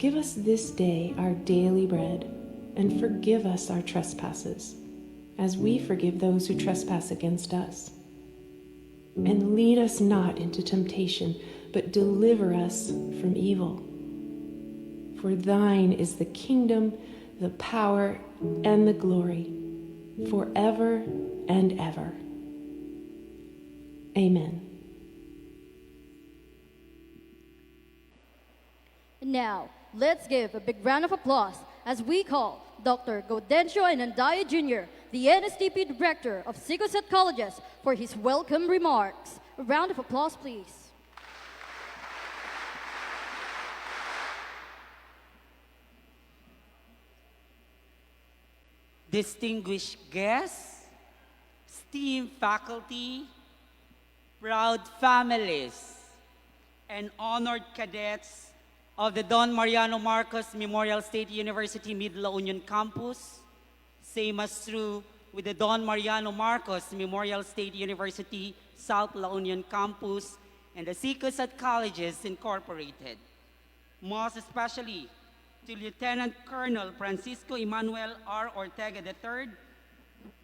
Give us this day our daily bread, and forgive us our trespasses, as we forgive those who trespass against us. And lead us not into temptation, but deliver us from evil. For thine is the kingdom, the power, and the glory, forever and ever. Amen. Now, let's give a big round of applause as we call Dr. Gaudencio Enandaya Jr., the NSTP Director of Sicoset Colleges, for his welcome remarks. A round of applause, please. Distinguished guests, esteemed faculty, proud families, and honored cadets of the Don Mariano Marcos Memorial State University Mid-La Union Campus, same as true with the Don Mariano Marcos Memorial State University South La Union Campus and the Sicoset Colleges Incorporated. Most especially to Lieutenant Colonel Francisco Emmanuel R. Ortega III,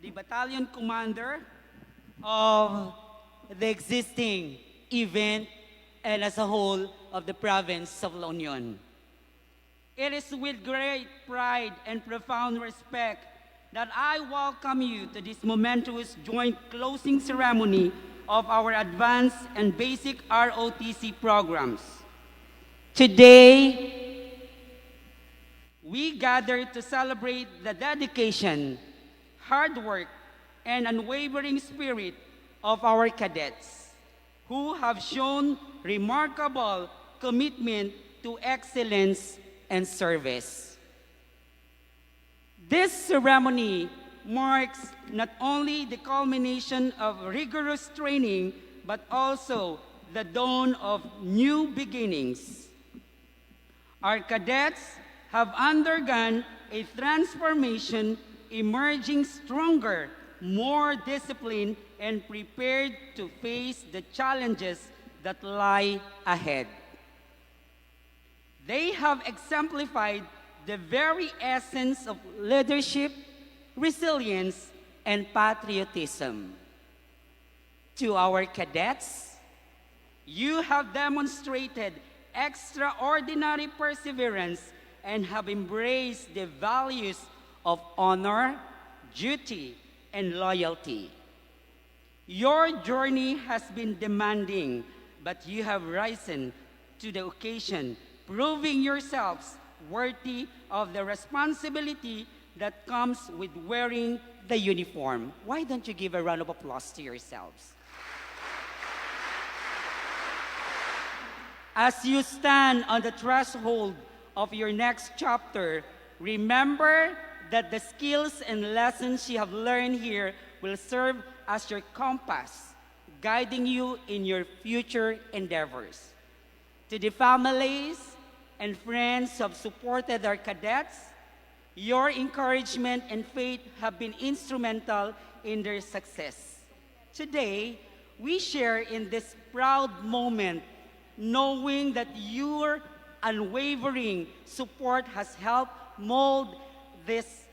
the Battalion Commander of the existing event and as a whole of the province of La Union. It is with great pride and profound respect that I welcome you to this momentous joint closing ceremony of our advanced and basic ROTC programs. Today, we gather to celebrate the dedication, hard work, and unwavering spirit of our cadets, who have shown remarkable commitment to excellence and service. This ceremony marks not only the culmination of rigorous training, but also the dawn of new beginnings. Our cadets have undergone a transformation, emerging stronger, more disciplined, and prepared to face the challenges that lie ahead. They have exemplified the very essence of leadership, resilience, and patriotism. To our cadets, you have demonstrated extraordinary perseverance and have embraced the values of honor, duty, and loyalty. Your journey has been demanding, but you have risen to the occasion, proving yourselves worthy of the responsibility that comes with wearing the uniform. Why don't you give a round of applause to yourselves? As you stand on the threshold of your next chapter, remember that the skills and lessons you have learned here will serve as your compass, guiding you in your future endeavors. To the families and friends who have supported our cadets, your encouragement and faith have been instrumental in their success. Today, we share in this proud moment, knowing that your unwavering support has helped mold these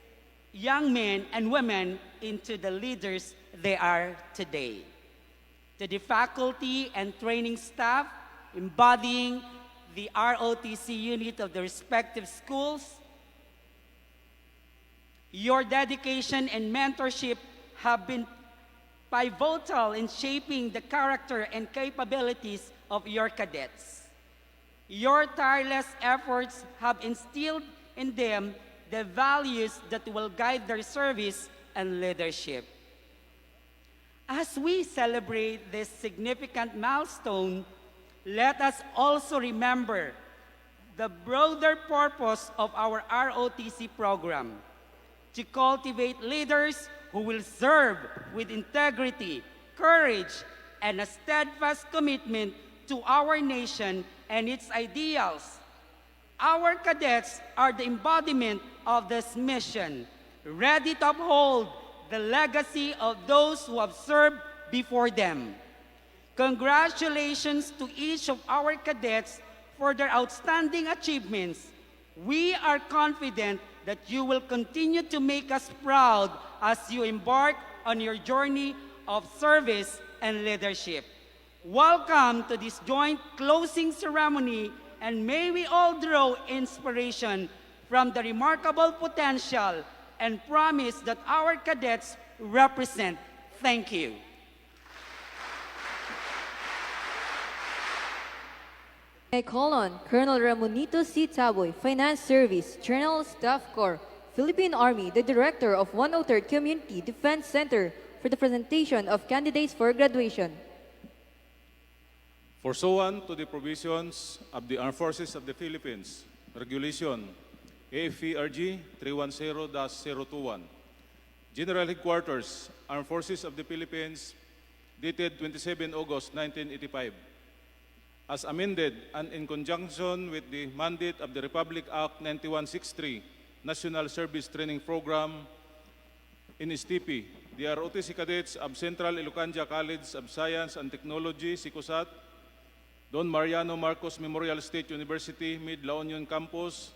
young men and women into the leaders they are today. To the faculty and training staff embodying the ROTC unit of the respective schools, your dedication and mentorship have been pivotal in shaping the character and capabilities of your cadets. Your tireless efforts have instilled in them the values that will guide their service and leadership. As we celebrate this significant milestone, let us also remember the broader purpose of our ROTC program: to cultivate leaders who will serve with integrity, courage, and a steadfast commitment to our nation and its ideals. Our cadets are the embodiment of this mission, ready to uphold the legacy of those who have served before them. Congratulations to each of our cadets for their outstanding achievements. We are confident that you will continue to make us proud as you embark on your journey of service and leadership. Welcome to this joint closing ceremony, and may we all draw inspiration from the remarkable potential and promise that our cadets represent. Thank you. I call on Colonel Ramonito C. Taboy, Finance Service, General Staff Corps, Philippine Army, the Director of 103rd Community Defense Center, for the presentation of candidates for graduation. Pursuant to the provisions of the Armed Forces of the Philippines, Regulation AFPRG 310-021, General Headquarters, Armed Forces of the Philippines, dated 27 August 1985, as amended and in conjunction with the mandate of the Republic Act 9163, National Service Training Program in STP, the ROTC cadets of Central Ilocandia College of Science and Technology, SICOSAT, Don Mariano Marcos Memorial State University, Mid La Union Campus,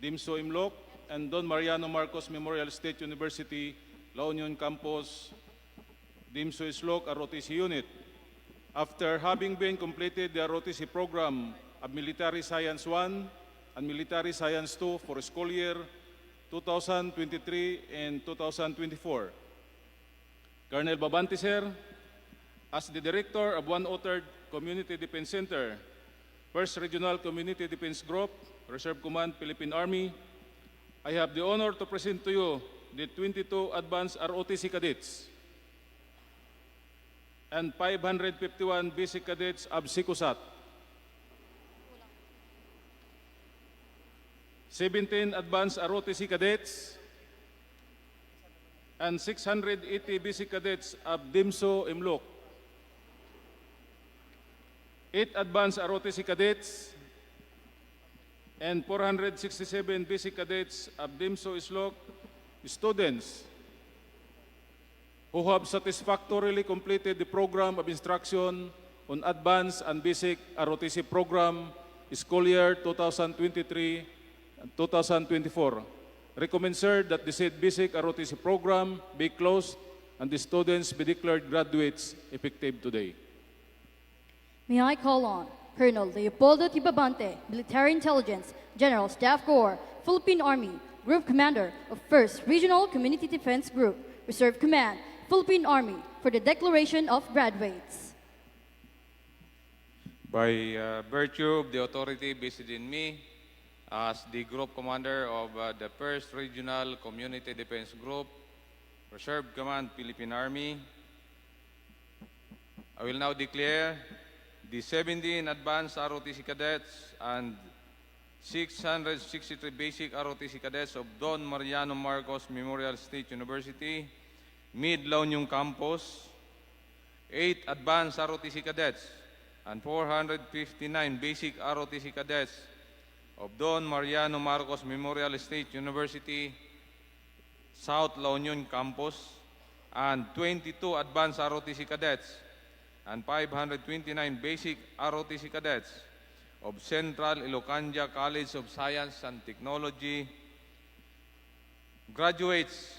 Dimso Imloc, and Don Mariano Marcos Memorial State University, La Union Campus, Dimso Islok, ROTC Unit. After having been completed the ROTC program of Military Science 1 and Military Science 2 for school year 2023 and 2024. Colonel Babante, sir, as the Director of 103rd Community Defense Center, 1st Regional Community Defense Group, Reserve Command, Philippine Army, I have the honor to present to you the 22 advanced ROTC cadets and 551 basic cadets of SICOSAT, 17 advanced ROTC cadets, and 680 basic cadets of DIMSO Imloc, 8 advanced ROTC cadets, and 467 basic cadets of DIMSO Islok students who have satisfactorily completed the program of instruction on advanced and basic ROTC program school year 2023 and 2024. Recommend, sir, that the said basic ROTC program be closed and the students be declared graduates effective today. May I call on Colonel Leopoldo T. Babante, Military Intelligence, General Staff Corps, Philippine Army, Group Commander of 1st Regional Community Defense Group, Reserve Command, Philippine Army, for the declaration of graduates. By virtue of the authority vested in me as the Group Commander of the 1st Regional Community Defense Group, Reserve Command, Philippine Army, I will now declare the 17 advanced ROTC cadets and 663 basic ROTC cadets of Don Mariano Marcos Memorial State University, Mid La Union Campus, 8 advanced ROTC cadets, and 459 basic ROTC cadets of Don Mariano Marcos Memorial State University, South La Union Campus, and 22 advanced ROTC cadets, and 529 basic ROTC cadets of Central Ilocandia College of Science and Technology, graduates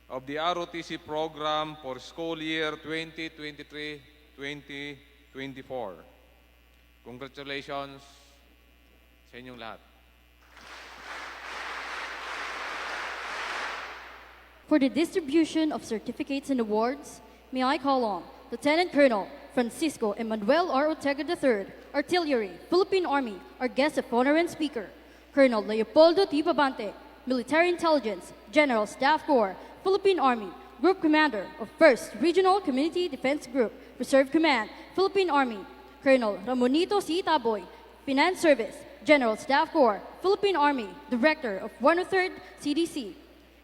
of the ROTC program for school year 2023-2024. Congratulations sa inyong lahat. For the distribution of certificates and awards, may I call on Lieutenant Colonel Francisco Emmanuel R. Ortega III, Artillery, Philippine Army, our guest of honor and speaker. Colonel Leopoldo T. Babante, Military Intelligence, General Staff Corps, Philippine Army, Group Commander of 1st Regional Community Defense Group, Reserve Command, Philippine Army. Colonel Ramonito C. Taboy, Finance Service, General Staff Corps, Philippine Army, Director of 103rd CDC.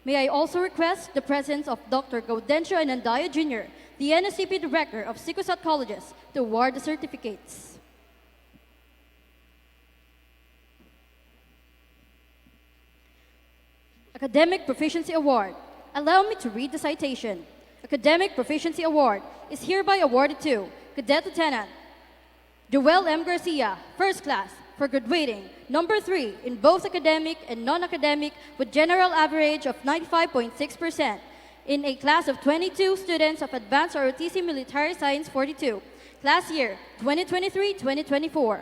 May I also request the presence of Dr. Gaudencio Anandaya Jr., the NSCP Director of SICOSAT Colleges, to award the certificates. Academic Proficiency Award. Allow me to read the citation. Academic Proficiency Award is hereby awarded to Cadet Lieutenant Joel M. Garcia, First Class, for graduating number 3 in both academic and non-academic with general average of 95.6%. In a class of 22 students of Advanced ROTC Military Science 42, class year 2023-2024,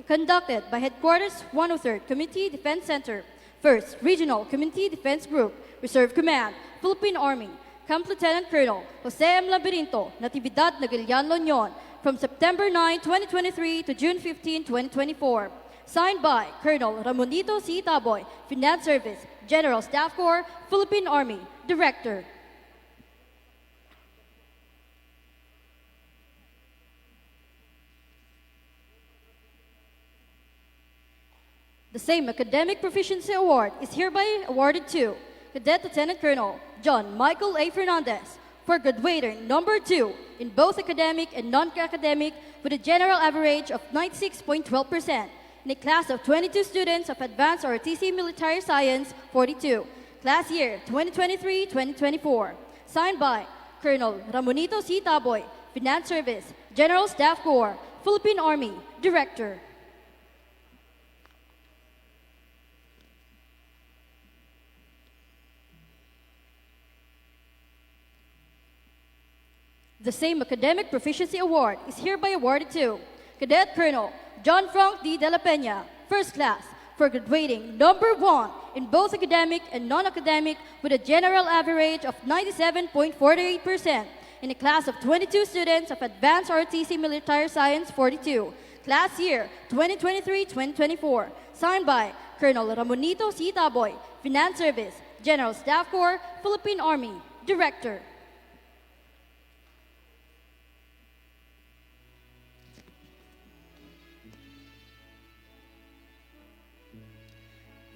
conducted by Headquarters 103rd Community Defense Center, 1st Regional Community Defense Group, Reserve Command, Philippine Army, Camp Lieutenant Colonel Jose M. Labirinto, Natividad Nagilian Loñon, from September 9, 2023 to June 15, 2024. Signed by Colonel Ramonito C. Taboy, Finance Service, General Staff Corps, Philippine Army, Director. The same Academic Proficiency Award is hereby awarded to Cadet Lieutenant Colonel John Michael A. Fernandez for graduating number 2 in both academic and non-academic with a general average of 96.12% in a class of 22 students of Advanced ROTC Military Science 42, class year 2023-2024. Signed by Colonel Ramonito C. Taboy, Finance Service, General Staff Corps, Philippine Army, Director. The same Academic Proficiency Award is hereby awarded to Cadet Colonel John Frank D. De La Peña, First Class, for graduating number 1 in both academic and non-academic with a general average of 97.48% in a class of 22 students of Advanced ROTC Military Science 42, class year 2023-2024, signed by Colonel Ramonito C. Taboy, Finance Service, General Staff Corps, Philippine Army, Director.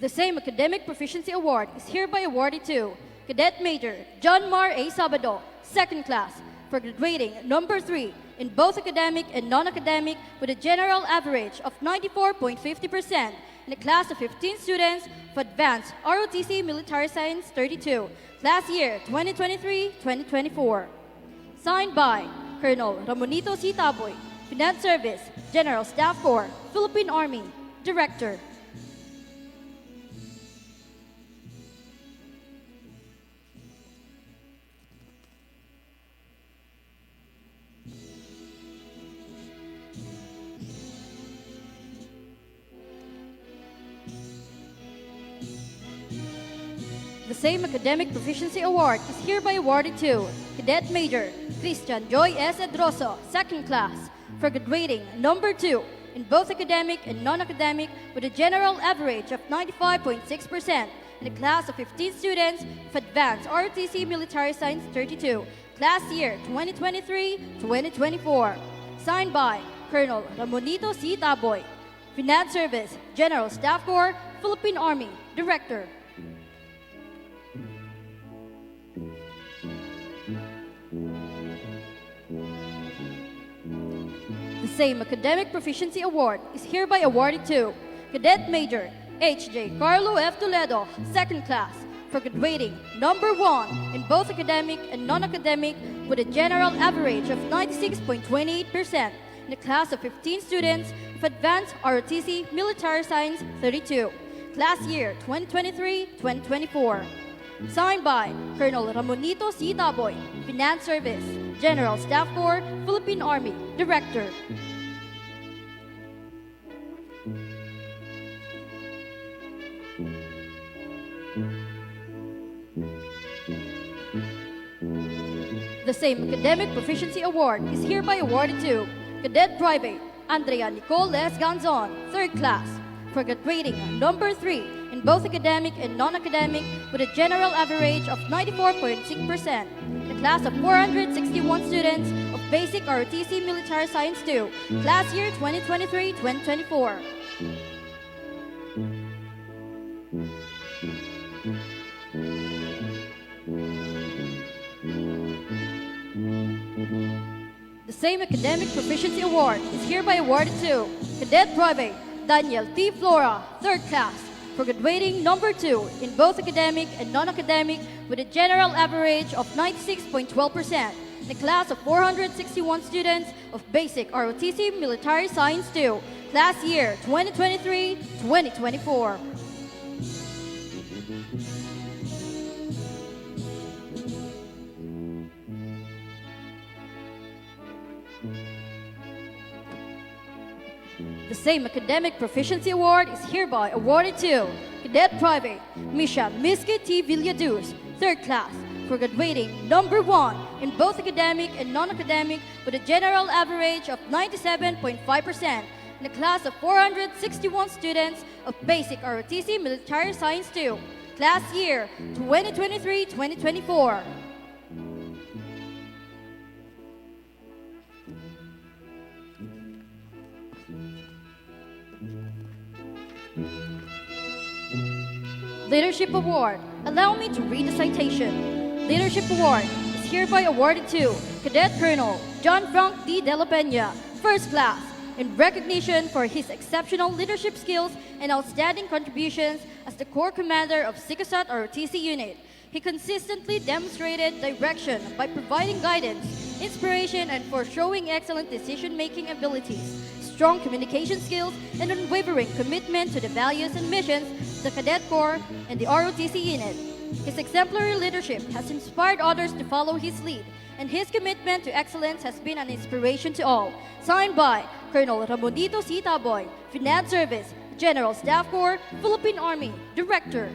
The same Academic Proficiency Award is hereby awarded to Cadet Major John Mar A. Sabado, Second Class, for graduating number 3 in both academic and non-academic with a general average of 94.50% in a class of 15 students of Advanced ROTC Military Science 32, class year 2023-2024. Signed by Colonel Ramonito C. Taboy, Finance Service, General Staff Corps, Philippine Army, Director. The same Academic Proficiency Award is hereby awarded to Cadet Major Christian Joy S. Edroso, Second Class, for graduating number 2 in both academic and non-academic with a general average of 95.6% in a class of 15 students of Advanced ROTC Military Science 32, class year 2023-2024. Signed by Colonel Ramonito C. Taboy, Finance Service, General Staff Corps, Philippine Army, Director. The same Academic Proficiency Award is hereby awarded to Cadet Major H.J. Carlo F. Toledo, Second Class, for graduating number 1 in both academic and non-academic with a general average of 96.28% in a class of 15 students of Advanced ROTC Military Science 32, class year 2023-2024. Signed by Colonel Ramonito C. Taboy, Finance Service, General Staff Corps, Philippine Army, Director. The same Academic Proficiency Award is hereby awarded to Cadet Private Andrea Nicole S. Ganzon, Third Class, for graduating number 3 in both academic and non-academic with a general average of 94.6% in a class of 461 students of Basic ROTC Military Science 2, class year 2023-2024. The same Academic Proficiency Award is hereby awarded to Cadet Private Daniel T. Flora, Third Class, for graduating number 2 in both academic and non-academic with a general average of 96.12% in a class of 461 students of Basic ROTC Military Science 2, class year 2023-2024. The same Academic Proficiency Award is hereby awarded to Cadet Private Misha Miski T. Villaduz, 3rd class, for graduating number 1 in both academic and non-academic with a general average of 97.5% in a class of 461 students of Basic ROTC Military Science 2, class year 2023-2024. Leadership Award. Allow me to read the citation. Leadership Award is hereby awarded to Cadet Colonel John Frank D. De La Peña, 1st class, in recognition for his exceptional leadership skills and outstanding contributions as the Corps Commander of SICOSAT ROTC Unit. He consistently demonstrated direction by providing guidance, inspiration, and for showing excellent decision-making abilities, strong communication skills, and unwavering commitment to the values and missions of the Cadet Corps and the ROTC unit. His exemplary leadership has inspired others to follow his lead, and his commitment to excellence has been an inspiration to all. Signed by Colonel Ramonito C. Taboy, Finance Service, General Staff Corps, Philippine Army, Director.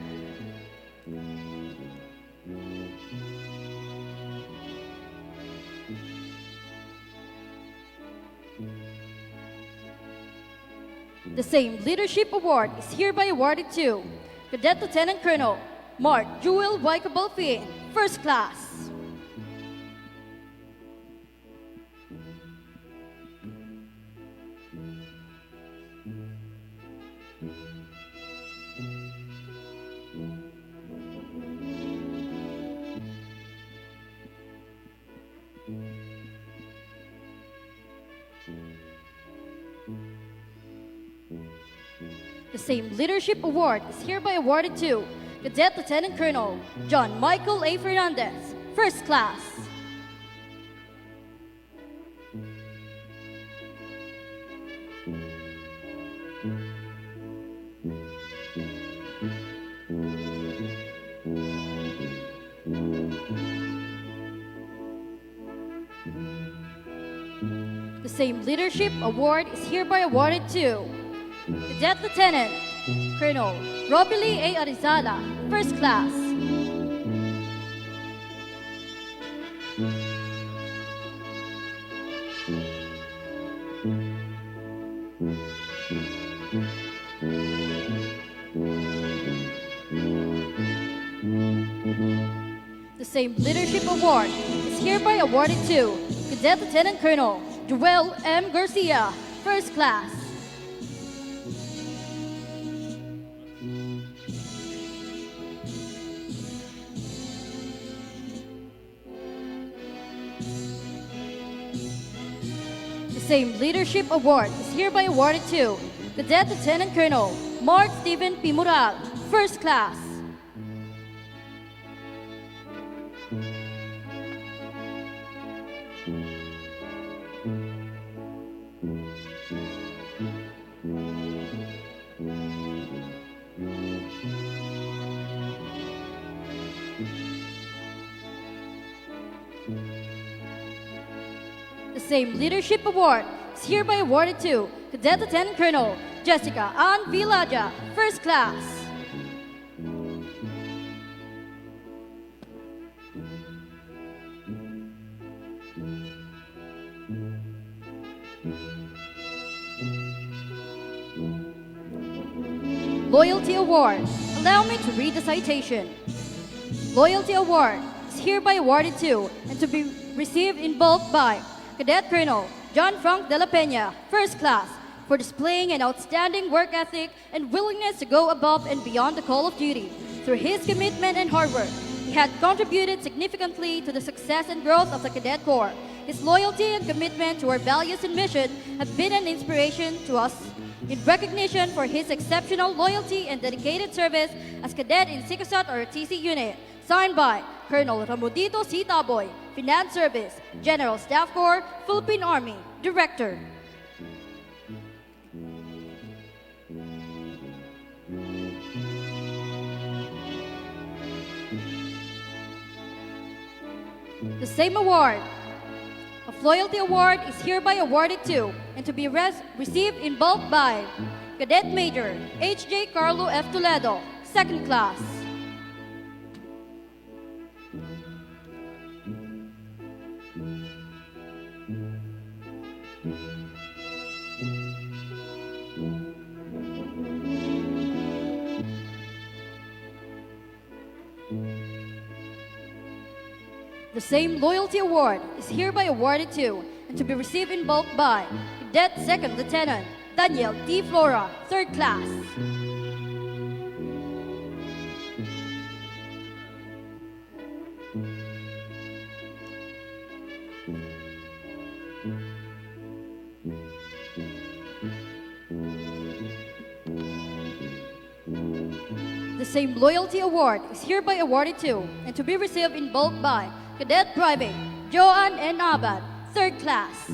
The same Leadership Award is hereby awarded to Cadet Lieutenant Colonel Mark Jewel Y. Cabalfin, 1st class. The same Leadership Award is hereby awarded to Cadet Lieutenant Colonel John Michael A. Fernandez, 1st class. The same Leadership Award is hereby awarded to Cadet Lieutenant Colonel Robily A. Arizala, 1st class. The same Leadership Award is hereby awarded to Cadet Lieutenant Colonel Joel M. Garcia, 1st class. The same Leadership Award is hereby awarded to Cadet Lieutenant Colonel Mark Stephen P. Moral, 1st class. The same Leadership Award is hereby awarded to Cadet Lieutenant Colonel Jessica Ann Villaja, 1st class. Loyalty Award. Allow me to read the citation. Loyalty Award is hereby awarded to and to be received in bulk by Cadet Colonel John Frank De La Peña, 1st class, for displaying an outstanding work ethic and willingness to go above and beyond the call of duty. Through his commitment and hard work, he had contributed significantly to the success and growth of the Cadet Corps. His loyalty and commitment to our values and mission have been an inspiration to us. In recognition for his exceptional loyalty and dedicated service as cadet in SICOSAT ROTC Unit, signed by Colonel Ramodito C. Taboy, Finance Service, General Staff Corps, Philippine Army, Director. The same award of Loyalty Award is hereby awarded to and to be received in bulk by Cadet Major H.J. Carlo F. Toledo, 2nd Class. The same Loyalty Award is hereby awarded to and to be received in bulk by Cadet 2nd Lieutenant Daniel T. Flora, 3rd Class. The same Loyalty Award is hereby awarded to and to be received in bulk by Cadet Private Joan N. Abad, 3rd Class.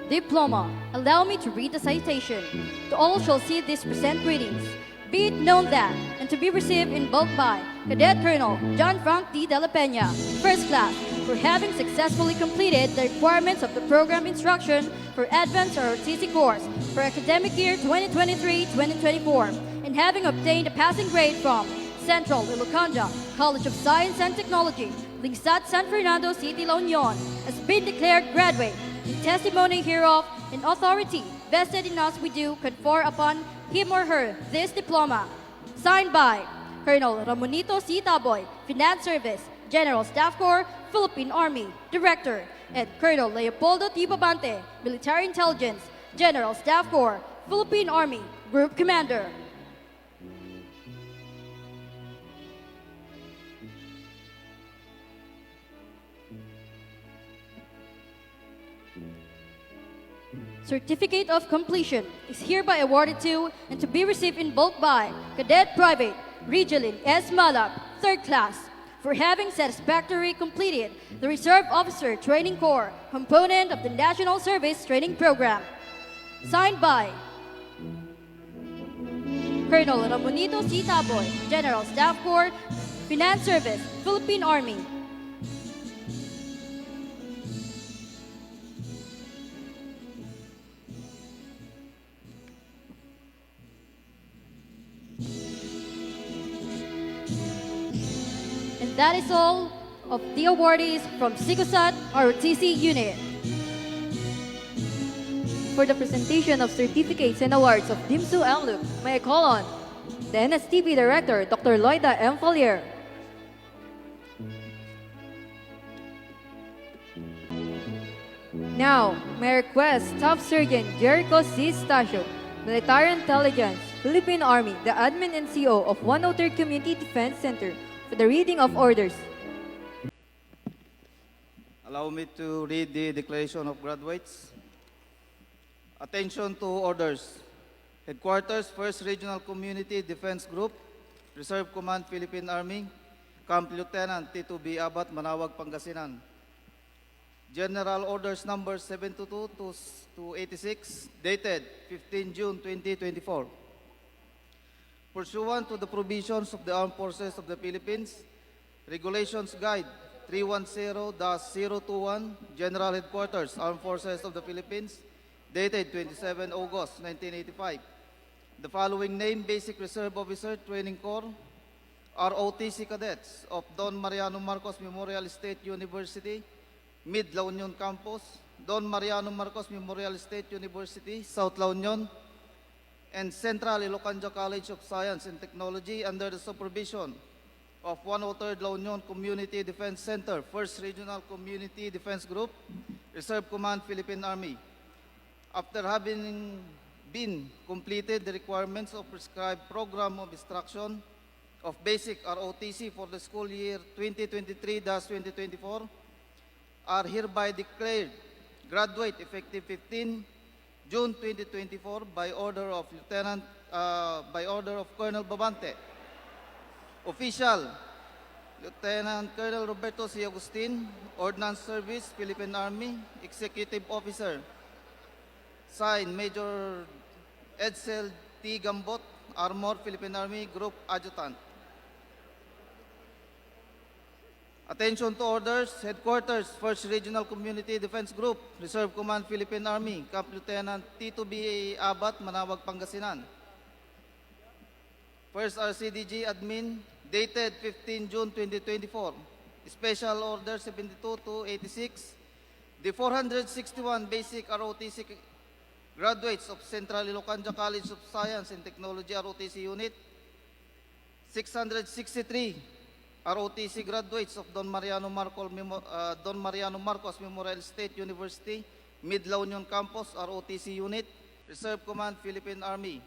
Diploma. Allow me to read the citation. To all shall see this present greetings. Be it known that, and to be received in bulk by Cadet Colonel John Frank D. De La Peña, 1st Class, for having successfully completed the requirements of the program instruction for Advanced ROTC course for academic year 2023-2024, and having obtained a passing grade from Central Ilocanda College of Science and Technology, Lingsat San Fernando City, La Union, has been declared graduate. In testimony hereof, and authority vested in us we do confer upon him or her this diploma. Signed by Colonel Ramonito C. Taboy, Finance Service, General Staff Corps, Philippine Army, Director, and Colonel Leopoldo T. Babante, Military Intelligence, General Staff Corps, Philippine Army, Group Commander. Certificate of Completion is hereby awarded to and to be received in bulk by Cadet Private Regelin S. Malab, 3rd Class, for having satisfactorily completed the Reserve Officer Training Corps component of the National Service Training Program. Signed by Colonel Ramonito C. Taboy, General Staff Corps, Finance Service, Philippine Army. And that is all of the awardees from Sigosat ROTC Unit. For the presentation of certificates and awards of DIMSU Amluk, may I call on the NSTP Director, Dr. Loida M. Falier. Now, may I request Staff Surgeon Jericho C. Stasio, Military Intelligence, Philippine Army, the Admin and CO of 103rd Community Defense Center, for the reading of orders. Allow me to read the declaration of graduates. Attention to orders. Headquarters, 1st Regional Community Defense Group, Reserve Command, Philippine Army, Camp Lieutenant Tito B. Abat, Manawag, Pangasinan. General Orders Number 722 to 86, dated 15 June 2024. Pursuant to the provisions of the Armed Forces of the Philippines, Regulations Guide 310-021, General Headquarters, Armed Forces of the Philippines, dated 27 August 1985. The following name, Basic Reserve Officer Training Corps, ROTC Cadets of Don Mariano Marcos Memorial State University, Mid La Union Campus, Don Mariano Marcos Memorial State University, South La Union, and Central Ilocanda College of Science and Technology under the supervision of 103rd La Union Community Defense Center, 1st Regional Community Defense Group, Reserve Command, Philippine Army. After having been completed the requirements of prescribed program of instruction of basic ROTC for the school year 2023-2024, are hereby declared graduate effective 15 June 2024 by order of Colonel Babante. Official, Lieutenant Colonel Roberto C. Agustin, Ordnance Service, Philippine Army, Executive Officer. Signed, Major Edsel T. Gambot, Armor, Philippine Army, Group Adjutant. Attention to orders, Headquarters, 1st Regional Community Defense Group, Reserve Command, Philippine Army, Camp Lieutenant T2B Abat, Manawag, Pangasinan. 1st RCDG Admin, dated 15 June 2024. Special Order 72 to 86. The 461 basic ROTC graduates of Central Ilocanja College of Science and Technology ROTC Unit, 663 ROTC graduates of Don Mariano Marcos Memorial State University, Mid-La Union Campus ROTC Unit, Reserve Command, Philippine Army,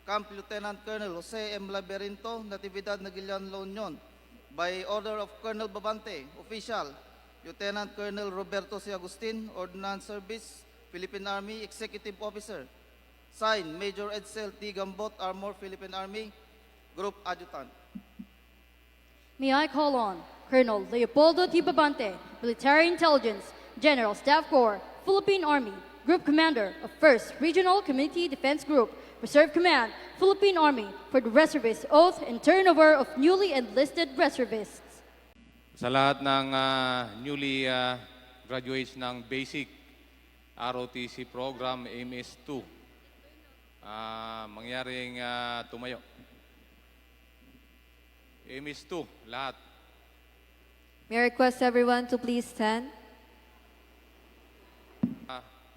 Camp Lieutenant Colonel Jose M. Laberinto, Natividad, Naguilian, La Union, by order of Colonel Babante, official, Lieutenant Colonel Roberto C. Agustin, Ordnance Service, Philippine Army, Executive Officer. Signed, Major Edsel T. Gambot, Armor, Philippine Army, Group Adjutant. May I call on Colonel Leopoldo T. Babante, Military Intelligence, General Staff Corps, Philippine Army, Group Commander of 1st Regional Community Defense Group, Reserve Command, Philippine Army, for the reservist oath and turnover of newly enlisted reservists. Sa lahat ng newly graduates ng basic ROTC program MS2, mangyaring tumayo. MS2, lahat. May I request everyone to please stand?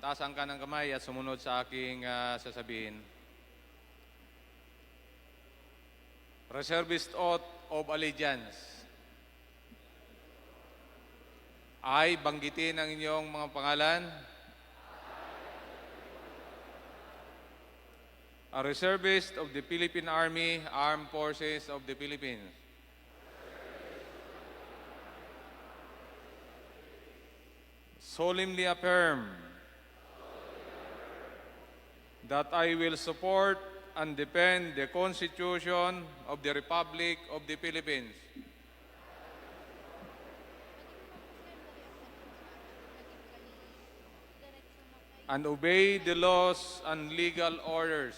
Taasan ka ng kamay at sumunod sa aking sasabihin. Reservist Oath of Allegiance. I banggitin ang inyong mga pangalan. A reservist of the Philippine Army, Armed Forces of the Philippines. Solemnly affirm that I will support and defend the Constitution of the Republic of the Philippines and obey the laws and legal orders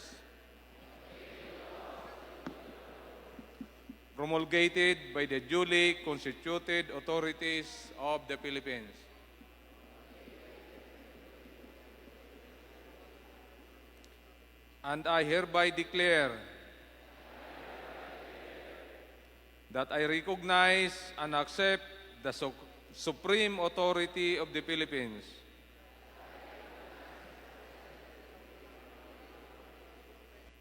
promulgated by the duly constituted authorities of the Philippines. And I hereby declare that I recognize and accept the supreme authority of the Philippines.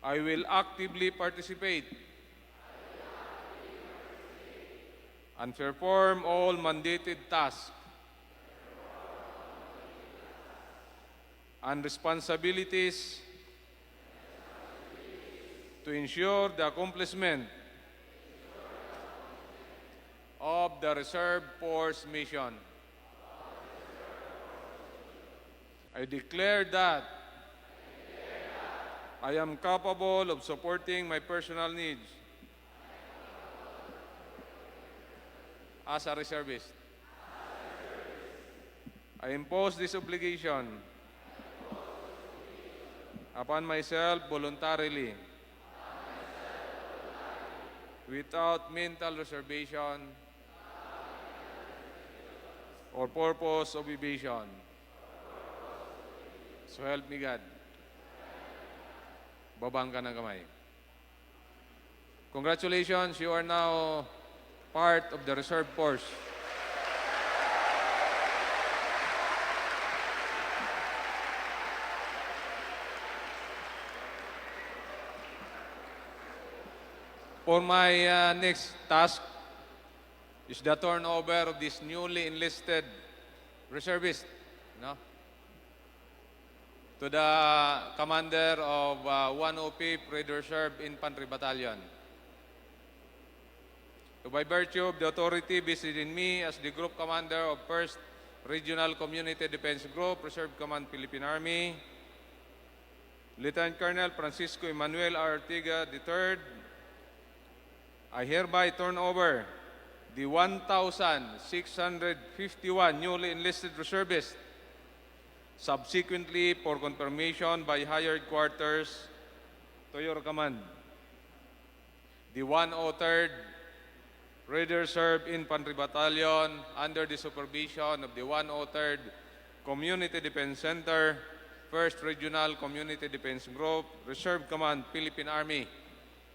I will actively participate and perform all mandated tasks and responsibilities to ensure the accomplishment of the Reserve Force mission. I declare that I am capable of supporting my personal needs as a reservist. I impose this obligation upon myself voluntarily, without mental reservation or purpose of evasion. So help me God. Babang ka ng kamay. Congratulations, you are now part of the Reserve Force. For my next task is the turnover of this newly enlisted reservist, to the commander of 105th Reserve Infantry Battalion. So by virtue of the authority vested in me as the Group Commander of 1st Regional Community Defense Group, Reserve Command, Philippine Army, Lieutenant Colonel Francisco Emmanuel Artiga III, I hereby turn over the 1,651 newly enlisted reservists subsequently for confirmation by higher quarters to your command. The 103rd Reservist Infantry Battalion under the supervision of the 103rd Community Defense Center, 1st Regional Community Defense Group, Reserve Command, Philippine Army,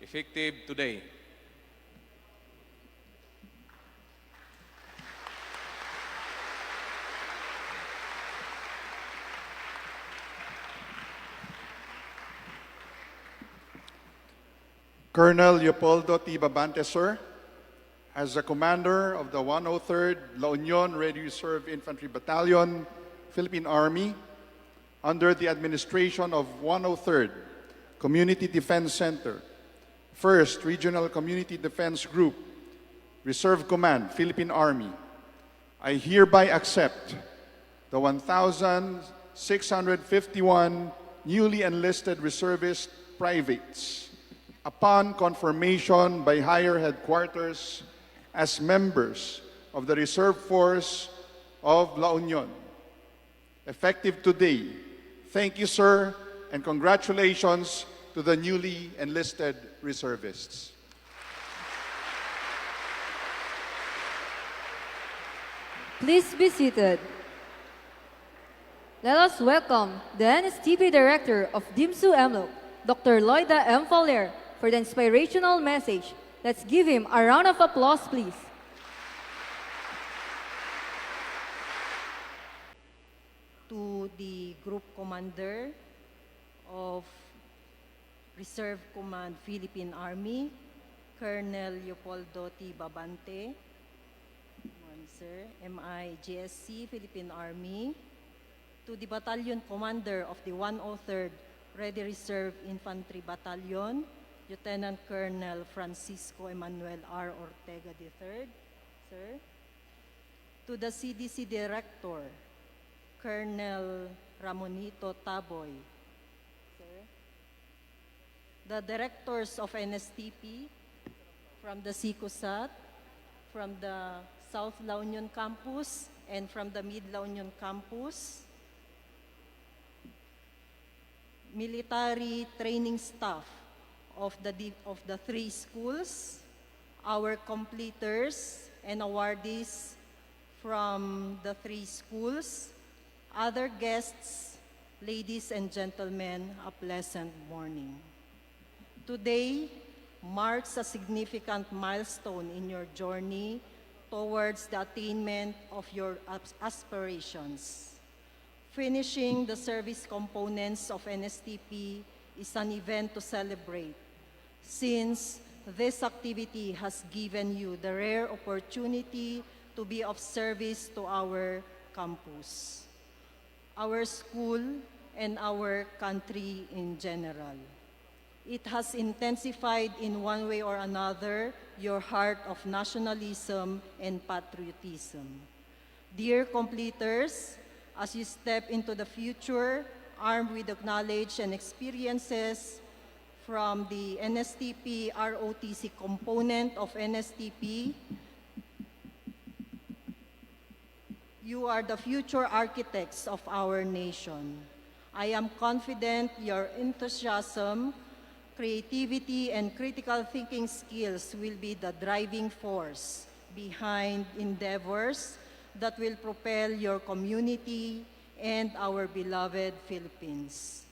effective today. Colonel Leopoldo T. Babante, sir, as the commander of the 103rd La Union Ready Reserve Infantry Battalion, Philippine Army, under the administration of 103rd Community Defense Center, 1st Regional Community Defense Group, Reserve Command, Philippine Army, I hereby accept the 1,651 newly enlisted reservist privates upon confirmation by higher headquarters as members of the Reserve Force of La Union. Effective today, thank you, sir, and congratulations to the newly enlisted reservists. Please be seated. Let us welcome the NSTP Director of DIMSU MLOC, Dr. Loida M. Fowler, for the inspirational message. Let's give him a round of applause, please. To the Group Commander of Reserve Command, Philippine Army, Colonel Leopoldo T. Babante, sir, MIGSC, Philippine Army, to the Battalion Commander of the 103rd Ready Reserve Infantry Battalion, Lieutenant Colonel Francisco Emmanuel R. Ortega III, sir, to the CDC Director, Colonel Ramonito Taboy, sir, the Directors of NSTP from the CICUSAT, from the South La Union Campus, and from the Mid La Union Campus, military training staff of the three schools, our completers and awardees from the three schools, other guests, ladies and gentlemen, a pleasant morning. Today marks a significant milestone in your journey towards the attainment of your aspirations. Finishing the service components of NSTP is an event to celebrate, since this activity has given you the rare opportunity to be of service to our campus, our school, and our country in general. It has intensified in one way or another your heart of nationalism and patriotism. Dear completers, as you step into the future, armed with the knowledge and experiences from the NSTP ROTC component of NSTP, you are the future architects of our nation. I am confident your enthusiasm, creativity, and critical thinking skills will be the driving force behind endeavors that will propel your community and our beloved Philippines.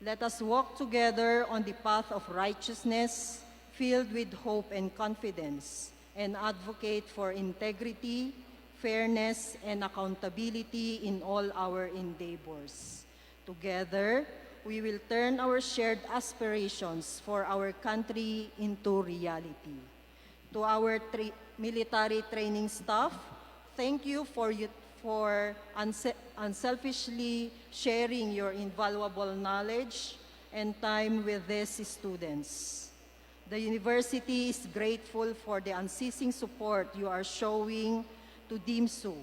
Let us walk together on the path of righteousness, filled with hope and confidence, and advocate for integrity, fairness, and accountability in all our endeavors. Together, we will turn our shared aspirations for our country into reality. To our military training staff, thank you for unselfishly sharing your invaluable knowledge and time with these students. The university is grateful for the unceasing support you are showing to DIMSU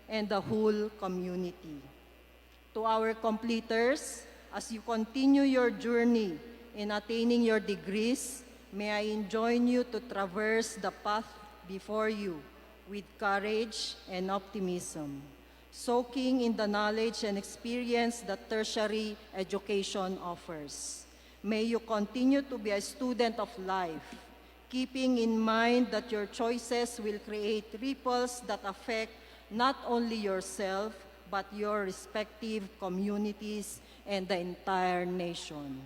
and the whole community. To our completers, as you continue your journey in attaining your degrees, may I enjoin you to traverse the path before you with courage and optimism. soaking in the knowledge and experience that tertiary education offers. May you continue to be a student of life, keeping in mind that your choices will create ripples that affect not only yourself, but your respective communities and the entire nation.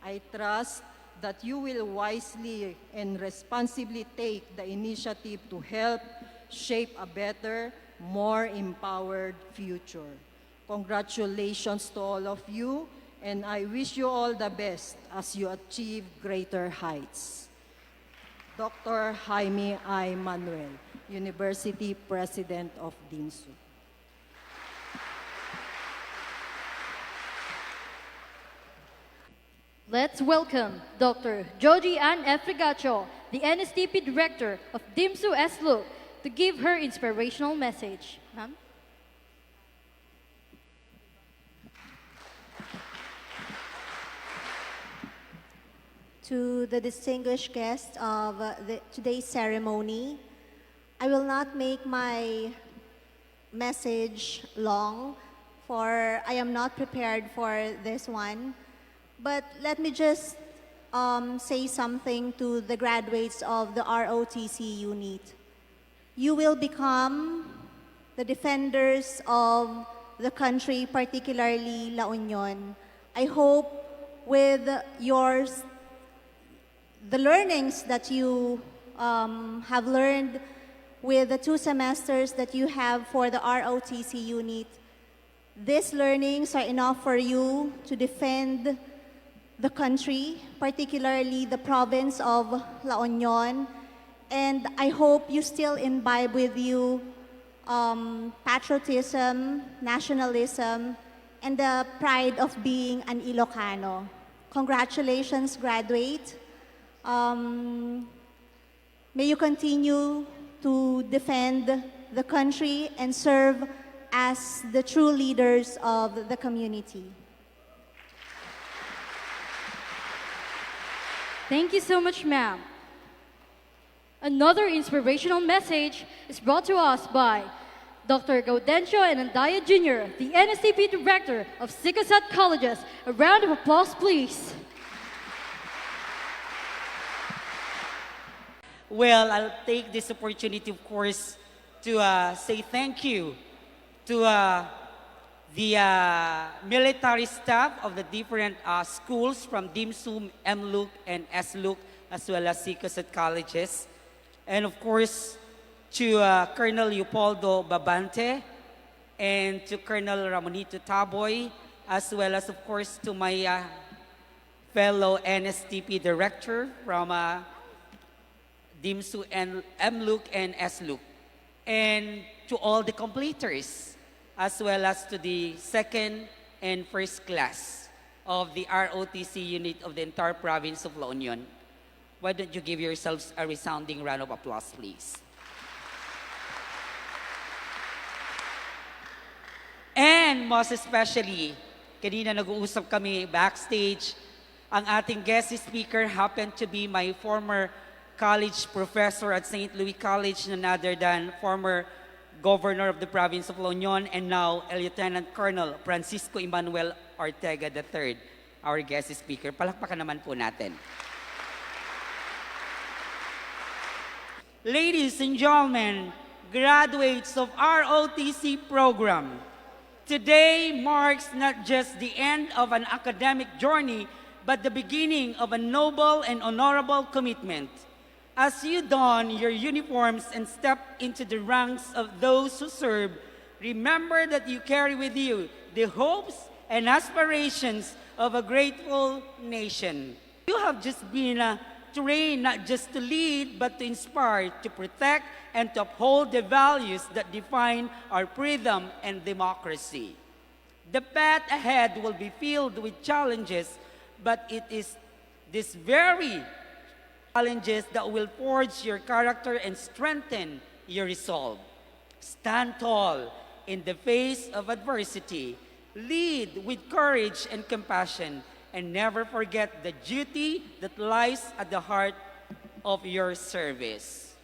I trust that you will wisely and responsibly take the initiative to help shape a better, more empowered future. Congratulations to all of you, and I wish you all the best as you achieve greater heights. Dr. Jaime I. Manuel, University President of DIMSU. Let's welcome Dr. Joji Ann F. Rigacho, the NSTP Director of DIMSU SLUC, to give her inspirational message. Ma'am? To the distinguished guests of today's ceremony, I will not make my message long, for I am not prepared for this one. But let me just say something to the graduates of the ROTC unit. You will become the defenders of the country, particularly La Union. I hope with the learnings that you have learned with the 2 semesters that you have for the ROTC unit, these learnings are enough for you to defend the country, particularly the province of La Union, and I hope you still imbibe with you patriotism, nationalism, and the pride of being an Ilocano. Congratulations, graduate. May you continue to defend the country and serve as the true leaders of the community. Thank you so much, ma'am. Another inspirational message is brought to us by Dr. Gaudencio and Andaya Jr., the NSTP Director of Sikosat Colleges. A round of applause, please. Well, I'll take this opportunity, of course, to say thank you to the military staff of the different schools from DIMSU, MLUC, and SLUC, as well as Sikosat colleges. And of course, to Colonel Leopoldo Babante and to Colonel Ramonito Taboy, as well as, of course, to my fellow NSTP director from DIMSU and MLUC and SLUC, and to all the completers, as well as to the second and first class of the ROTC unit of the entire province of La Union. Why don't you give yourselves a resounding round of applause, please? And most especially, kanina nag-uusap kami backstage, ang ating guest speaker happened to be my former college professor at St. Louis College, none other than former governor of the province of La Union and now a Lieutenant Colonel Francisco Emmanuel Ortega III, our guest speaker. Palakpakan naman po natin. Ladies and gentlemen, graduates of ROTC program, today marks not just the end of an academic journey, but the beginning of a noble and honorable commitment. As you don your uniforms and step into the ranks of those who serve, remember that you carry with you the hopes and aspirations of a grateful nation. You have just been trained not just to lead, but to inspire, to protect, and to uphold the values that define our freedom and democracy. The path ahead will be filled with challenges, but it is this very challenges that will forge your character and strengthen your resolve. Stand tall in the face of adversity. Lead with courage and compassion, and never forget the duty that lies at the heart of your service.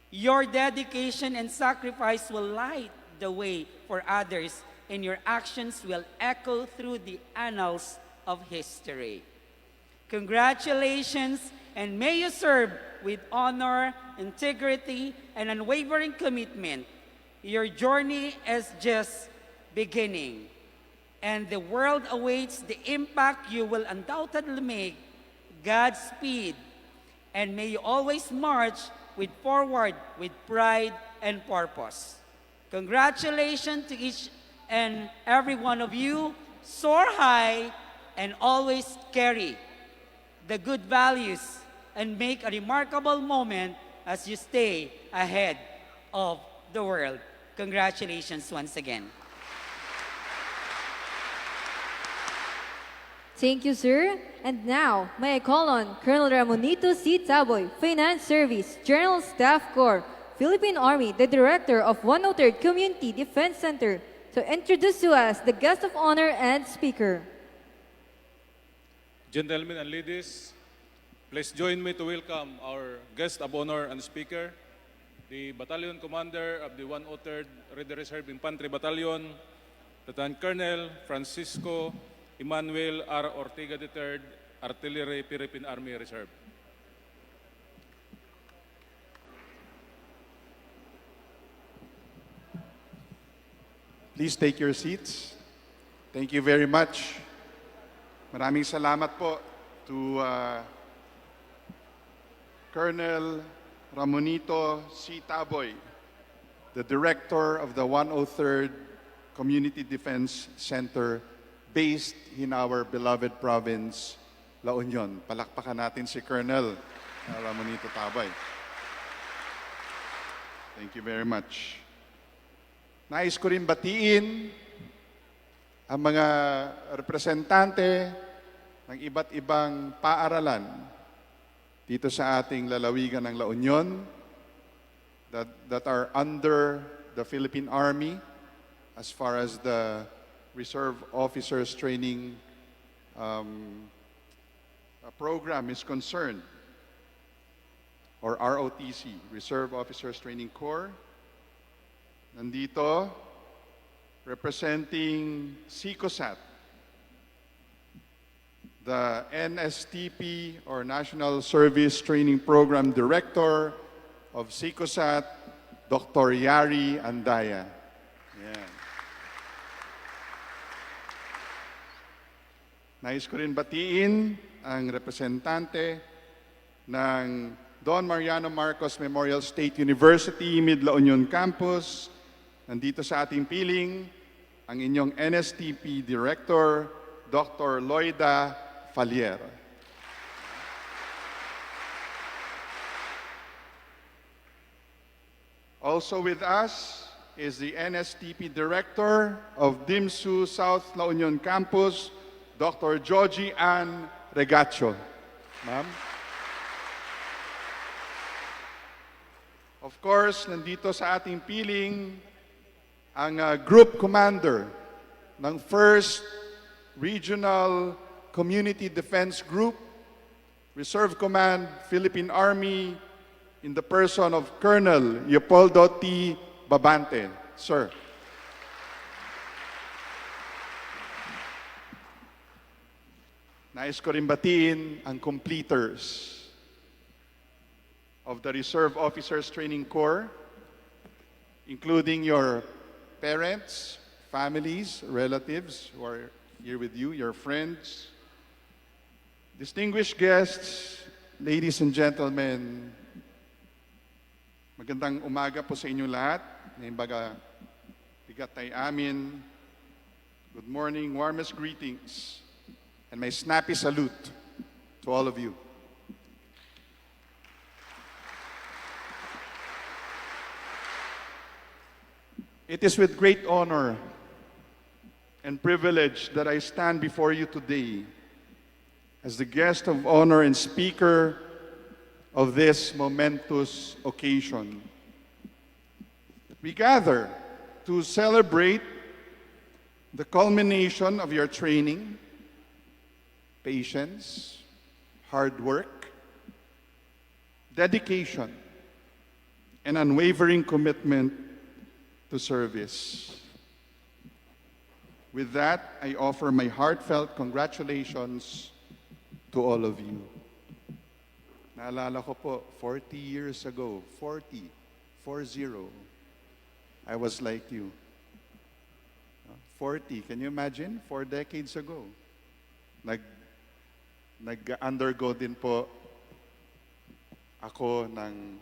Your dedication and sacrifice will light the way for others, and your actions will echo through the annals of history. Congratulations, and may you serve with honor, integrity, and unwavering commitment. Your journey is just beginning, and the world awaits the impact you will undoubtedly make. Godspeed, and may you always march forward with pride and purpose. Congratulations to each and every one of you. Soar high and always carry the good values and make a remarkable moment as you stay ahead of the world. Congratulations once again. Thank you, sir. And now, may I call on Colonel Ramonito C. Taboy, Finance Service, General Staff Corps, Philippine Army, the Director of 103rd Community Defense Center, to introduce to us the guest of honor and speaker. Gentlemen and ladies, please join me to welcome our guest of honor and speaker, the Battalion Commander of the 103rd Reserve Infantry Battalion, Lieutenant Colonel Francisco Emmanuel R. Ortega III, Artillery, Philippine Army Reserve. Please take your seats. Thank you very much. Maraming salamat po to Colonel Ramonito C. Taboy, the Director of the 103rd Community Defense Center based in our beloved province, La Union. Palakpakan natin si Colonel Ramonito Taboy. Thank you very much. Nais ko rin batiin ang mga representante ng iba't ibang paaralan dito sa ating lalawigan ng La Union that are under the Philippine Army as far as the Reserve Officers Training program is concerned, or ROTC, Reserve Officers Training Corps. Nandito, representing SICOSAT, the NSTP, or National Service Training Program Director of SICOSAT, Dr. Yari Andaya. Yeah. Nais ko rin batiin ang representante ng Don Mariano Marcos Memorial State University, Mid-La Union Campus. Nandito sa ating piling ang inyong NSTP Director, Dr. Loida Falier. Also with us is the NSTP Director of DIMSU South La Union Campus, Dr. Georgie Ann Regacho. Ma'am. Of course, nandito sa ating piling ang Group Commander ng 1st Regional Community Defense Group, Reserve Command, Philippine Army, in the person of Colonel Leopoldo T. Babante. Sir. Nais ko rin batiin ang completers of the Reserve Officers Training Corps, including your parents, families, relatives who are here with you, your friends, distinguished guests, ladies and gentlemen, magandang umaga po sa inyo lahat. Naimbaga, bigat tay amin. Good morning, warmest greetings, and my snappy salute to all of you. It is with great honor and privilege that I stand before you today as the guest of honor and speaker of this momentous occasion. We gather to celebrate the culmination of your training, patience, hard work, dedication, and unwavering commitment to service. With that, I offer my heartfelt congratulations to all of you. Naalala ko po, 40 years ago, 40, I was like you. 40, can you imagine? 4 decades ago. Nag-undergo din po ako ng,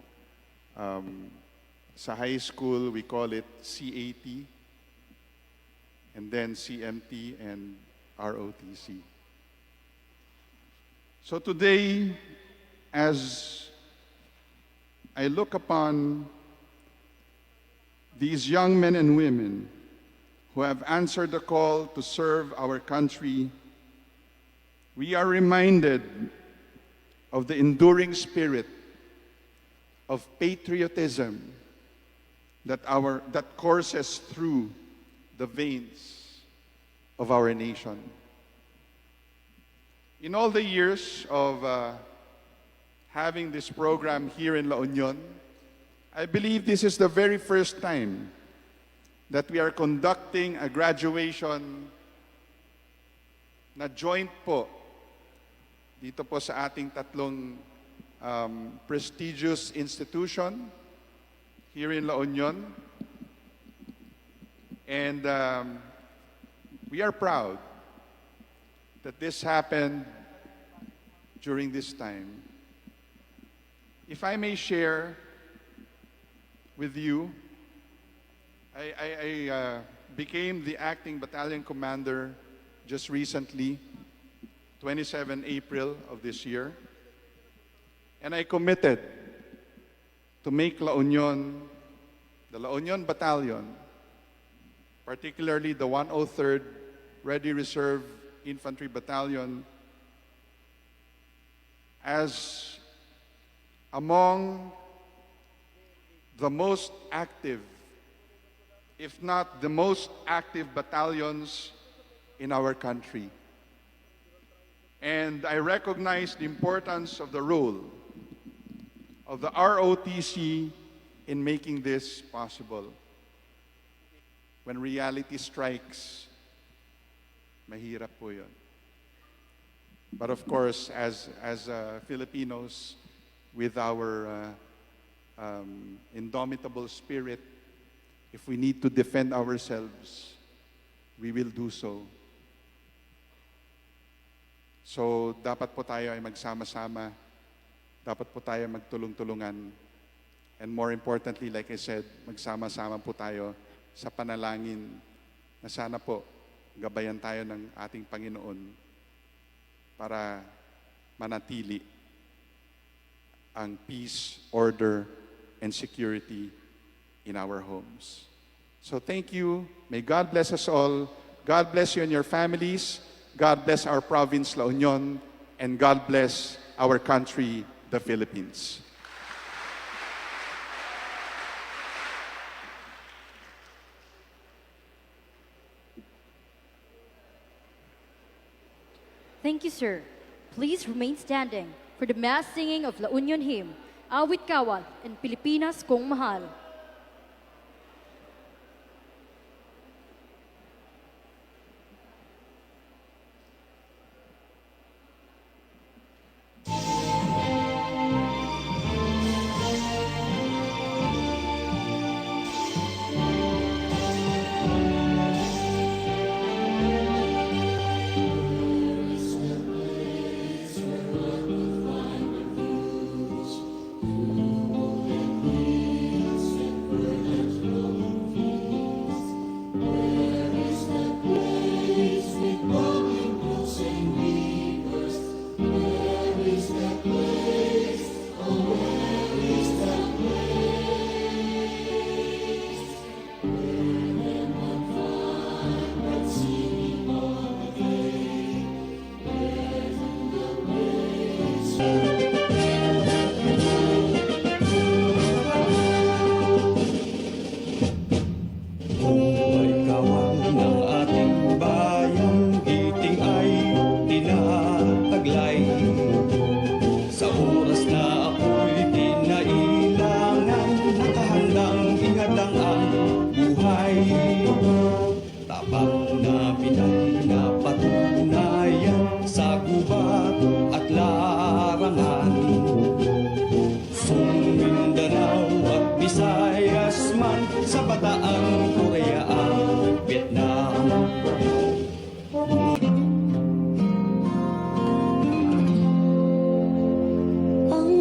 sa high school, we call it CAT, and then CMT and ROTC. So today, as I look upon these young men and women who have answered the call to serve our country, we are reminded of the enduring spirit of patriotism that courses through the veins of our nation. In all the years of having this program here in La Union, I believe this is the very first time that we are conducting a graduation na joint po dito po sa ating tatlong prestigious institution here in La Union. And we are proud that this happened during this time. If I may share with you, I became the acting battalion commander just recently, 27 April of this year. And I committed to make La Union, the La Union Battalion, particularly the 103rd Ready Reserve Infantry Battalion, as among the most active, if not the most active battalions in our country. And I recognize the importance of the role of the ROTC in making this possible. When reality strikes, mahirap po yun. But of course, as Filipinos, with our indomitable spirit, if we need to defend ourselves, we will do so. So, dapat po tayo ay magsama-sama. Dapat po tayo magtulong-tulungan. And more importantly, like I said, magsama-sama po tayo sa panalangin na sana po gabayan tayo ng ating Panginoon para manatili ang peace, order, and security in our homes. So thank you. May God bless us all. God bless you and your families. God bless our province, La Union. And God bless our country, the Philippines. Thank you, sir. Please remain standing for the mass singing of La Union Hymn, Awit Kawal, and Pilipinas Kong Mahal. Peace congressman sa Bataang Korea ang Vietnam. Ang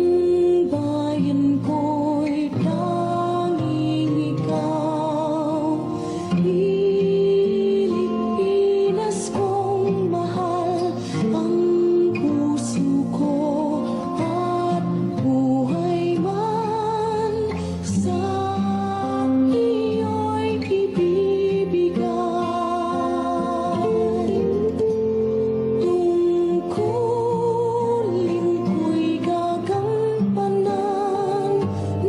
bayan ko'y tanging ikaw, Pilipinas kong mahal, ang puso ko at buhay man sa iyo'y ibibigay. Tungkulin ko'y gagampanan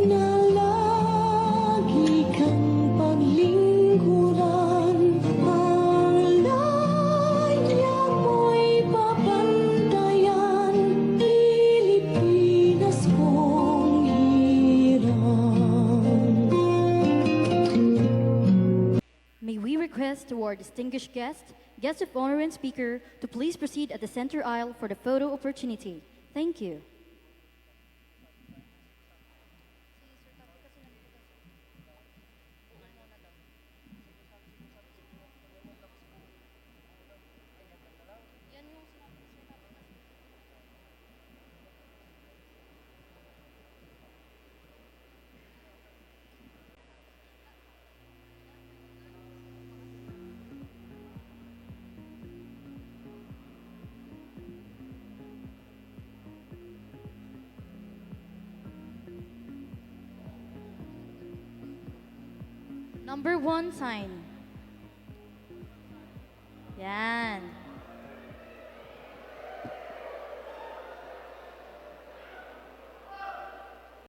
na lagi kang paglingkuran. Ang laya mo'y papantayan, Pilipinas kong hirang. May we request to our distinguished guest of honor and speaker, to please proceed at the center aisle for the photo opportunity. Thank you. Number 1 sign. Yan.